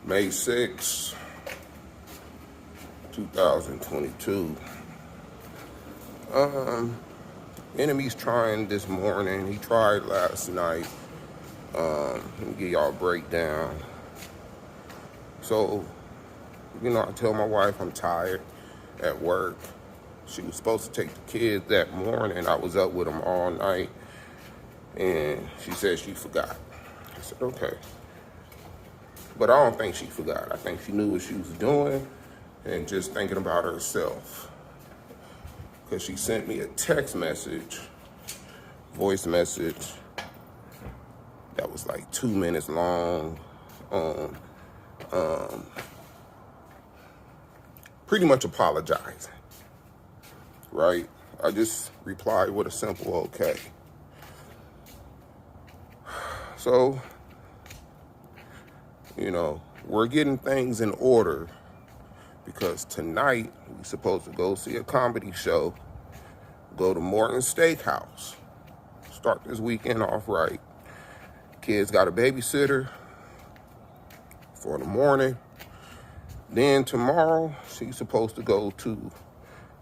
May 6, 2022. Enemy's trying this morning. He tried last night. Let me give y'all a breakdown. So, I tell my wife I'm tired at work. She was supposed to take the kids that morning. I was up with them all night. And she said she forgot. I said, okay. But I don't think she forgot. I think she knew what she was doing and just thinking about herself. Because she sent me a text message, voice message, that was like 2 minutes long on pretty much apologizing, right? I just replied with a simple okay. So, we're getting things in order because tonight we're supposed to go see a comedy show, go to Morton Steakhouse, start this weekend off right. Kids got a babysitter for the morning. Then tomorrow she's supposed to go to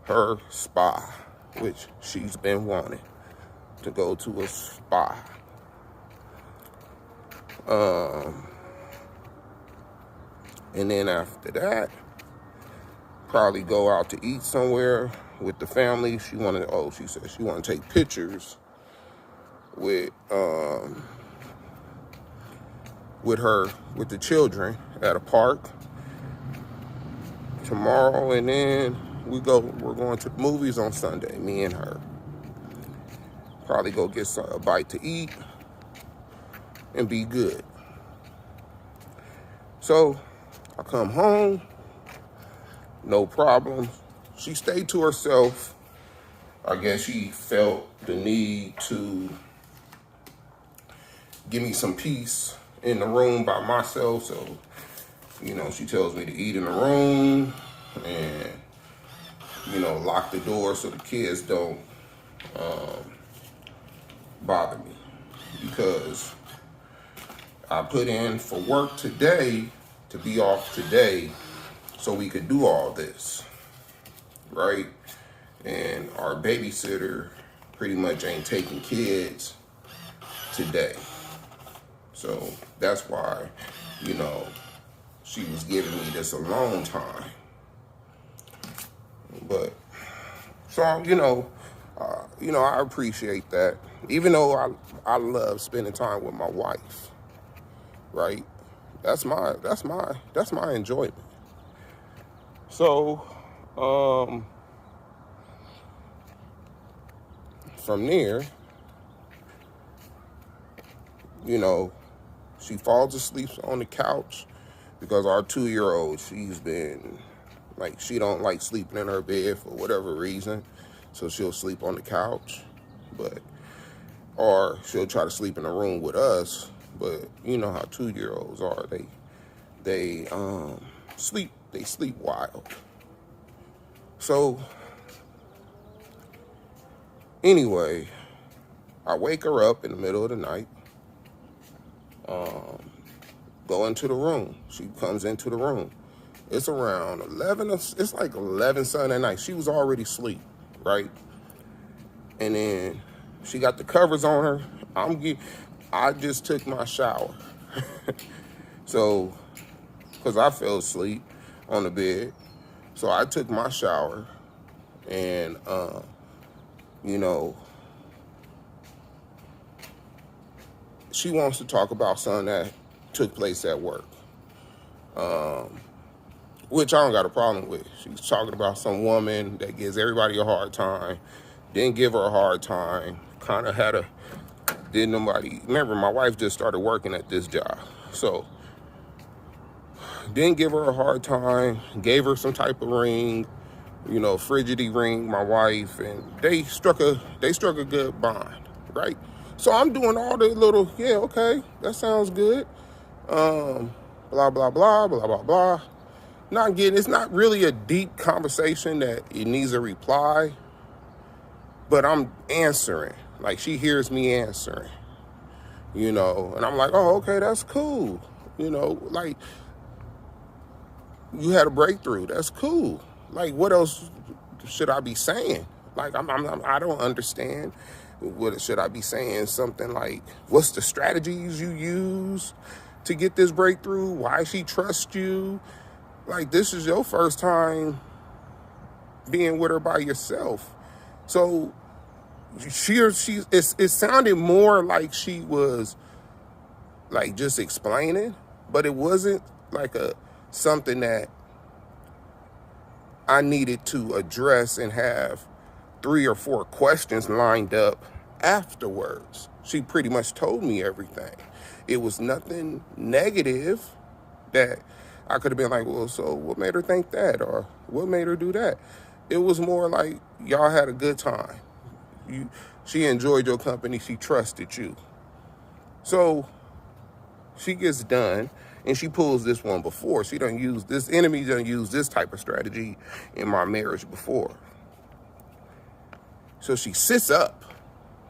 her spa, which she's been wanting to go to a spa. And then after that, probably go out to eat somewhere with the family. She said she wanted to take pictures with the children at a park tomorrow, and then we're going to the movies on Sunday, me and her. Probably go get a bite to eat and be good. So I come home, no problem. She stayed to herself. I guess she felt the need to give me some peace in the room by myself. So, she tells me to eat in the room and, lock the door so the kids don't bother me. Because I put in for work today to be off today so we could do all this, right? And our babysitter pretty much ain't taking kids today. So that's why, she was giving me this alone time. But, so, I appreciate that. Even though I love spending time with my wife, right? That's my enjoyment. So, from there, she falls asleep on the couch because our 2-year-old, she's been, she don't like sleeping in her bed for whatever reason. So she'll sleep on the couch, or she'll try to sleep in a room with us. But you know how 2-year-olds are. They sleep wild. So anyway, I wake her up in the middle of the night, go into the room. She comes into the room. It's around 11, it's like 11 Sunday night. She was already asleep, right? And then she got the covers on her. I just took my shower. So, because I fell asleep on the bed. So I took my shower and, she wants to talk about something that took place at work, which I don't got a problem with. She's talking about some woman that gives everybody a hard time, didn't give her a hard time, kind of remember my wife just started working at this job, so didn't give her a hard time, gave her some type of ring, frigidity ring, my wife, and they struck a good bond, right? So I'm doing all the little, yeah, okay, that sounds good. Blah, blah, blah, blah, blah, blah. It's not really a deep conversation that it needs a reply, but I'm answering. Like, she hears me answering, and I'm like, oh, okay, that's cool. you had a breakthrough. That's cool. Like, what else should I be saying? Like, I don't understand. What should I be saying? Something like, what's the strategies you use to get this breakthrough? Why she trusts you? Like, this is your first time being with her by yourself. So it sounded more like she was like just explaining, but it wasn't like something that I needed to address and have 3 or 4 questions lined up afterwards. She pretty much told me everything. It was nothing negative that I could have been like, well, so what made her think that? Or what made her do that? It was more like y'all had a good time. She enjoyed your company. She trusted you. So she gets done and she pulls this one before. She done use this enemy, done use this type of strategy in my marriage before. So she sits up.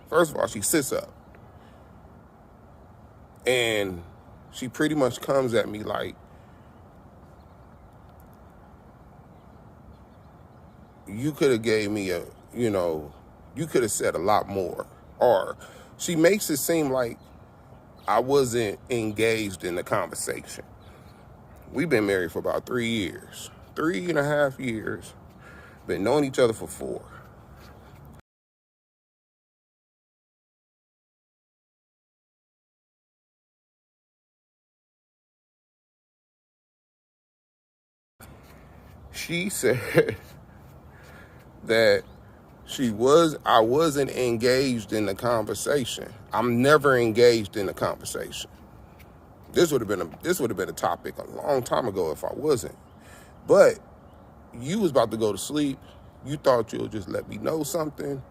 First of all, she sits up. And she pretty much comes at me like, you could have gave me you could have said a lot more. Or she makes it seem like I wasn't engaged in the conversation. We've been married for about 3 years, 3.5 years, been knowing each other for 4. She said that I wasn't engaged in the conversation. I'm never engaged in the conversation. This would have been a topic a long time ago if I wasn't. But you was about to go to sleep. You thought you'll just let me know something,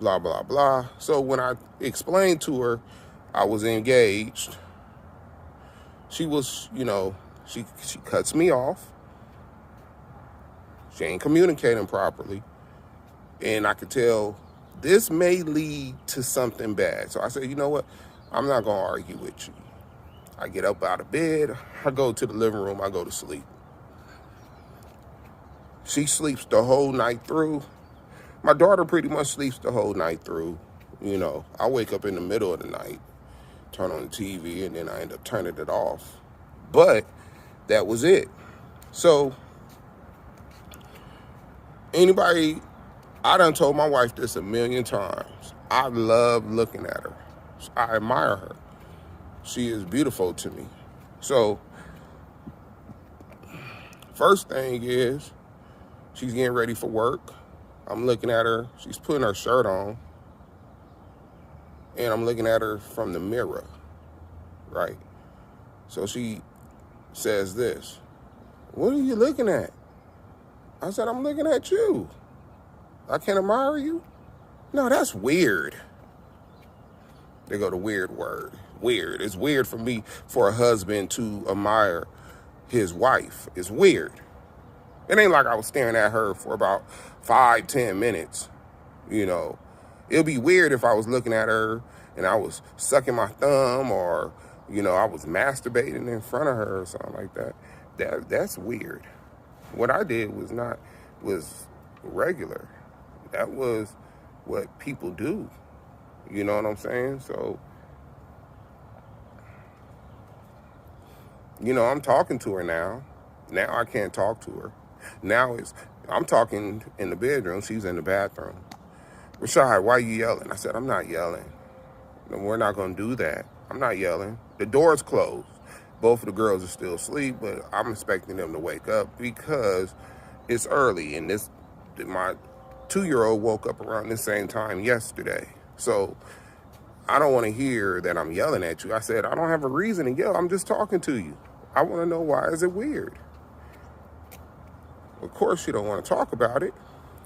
blah, blah, blah. So when I explained to her I was engaged, she was, she cuts me off. She ain't communicating properly. And I could tell this may lead to something bad. So I said, you know what? I'm not going to argue with you. I get up out of bed. I go to the living room. I go to sleep. She sleeps the whole night through. My daughter pretty much sleeps the whole night through. I wake up in the middle of the night, turn on the TV, and then I end up turning it off. But that was it. So I done told my wife this a million times. I love looking at her. I admire her. She is beautiful to me. So first thing is, she's getting ready for work. I'm looking at her. She's putting her shirt on. And I'm looking at her from the mirror, right? So she says this, "What are you looking at?" I said, "I'm looking at you. I can't admire you?" "No, that's weird." They go to weird word. Weird. It's weird for a husband to admire his wife. It's weird. It ain't like I was staring at her for about 5-10 minutes. It'll be weird if I was looking at her and I was sucking my thumb or, I was masturbating in front of her or something like that. That's weird. What I did was regular. That was what people do. You know what I'm saying? So, I'm talking to her now. Now I can't talk to her. Now I'm talking in the bedroom. She's in the bathroom. "Rashad, why are you yelling?" I said, "I'm not yelling. No, we're not going to do that. I'm not yelling. The door's closed. Both of the girls are still asleep, but I'm expecting them to wake up because it's early. And my 2-year-old woke up around the same time yesterday. So I don't want to hear that I'm yelling at you." I said, "I don't have a reason to yell. I'm just talking to you. I want to know, why is it weird?" Of course, she don't want to talk about it.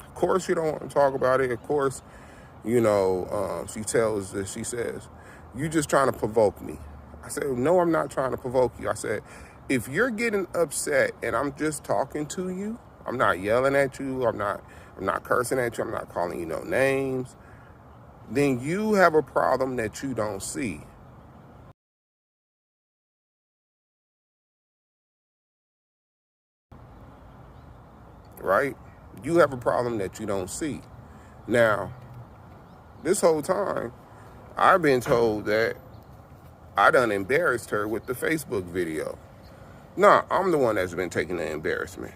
Of course, she don't want to talk about it. Of course, she says, "You just trying to provoke me." I said, "No, I'm not trying to provoke you." I said, "If you're getting upset and I'm just talking to you, I'm not yelling at you. I'm not cursing at you. I'm not calling you no names. Then you have a problem that you don't see." right? You have a problem that you don't see. Now, this whole time, I've been told that I done embarrassed her with the Facebook video. Nah, I'm the one that's been taking the embarrassment.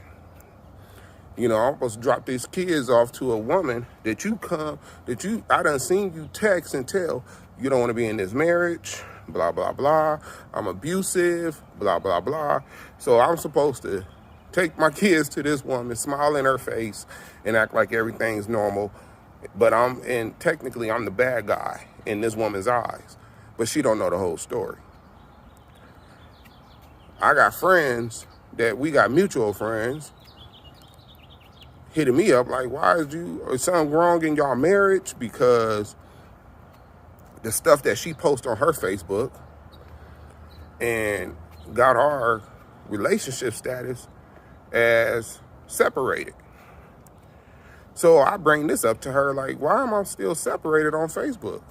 You know, I'm supposed to drop these kids off to a woman I done seen you text and tell you don't want to be in this marriage, blah, blah, blah. I'm abusive, blah, blah, blah. So I'm supposed to take my kids to this woman, smile in her face, and act like everything's normal. But technically I'm the bad guy in this woman's eyes. But she don't know the whole story. I got friends we got mutual friends hitting me up like, is something wrong in y'all marriage? Because the stuff that she posts on her Facebook and got our relationship status as separated. So I bring this up to her like, why am I still separated on Facebook?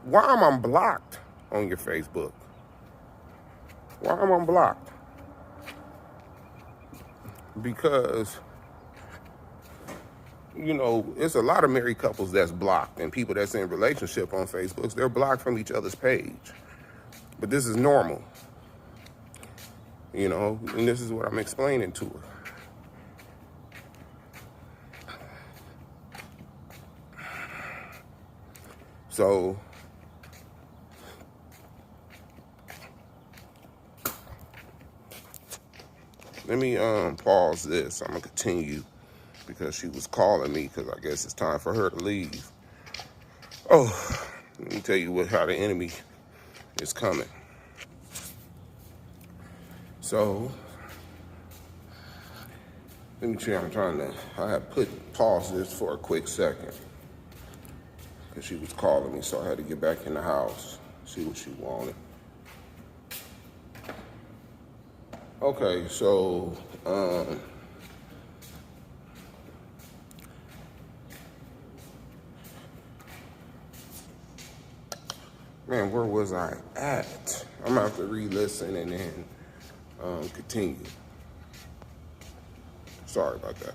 Why am I blocked on your Facebook? Why am I blocked? Because, you know, it's a lot of married couples that's blocked, and people that's in relationship on Facebook, they're blocked from each other's page. But this is normal, you know, and this is what I'm explaining to her. So let me pause this. I'm gonna continue because she was calling me because I guess it's time for her to leave. Oh, let me tell you how the enemy is coming. So let me tell you, I had pause this for a quick second because she was calling me, so I had to get back in the house, see what she wanted. Okay, so man, where was I at? I'm gonna have to re-listen and then continue. Sorry about that.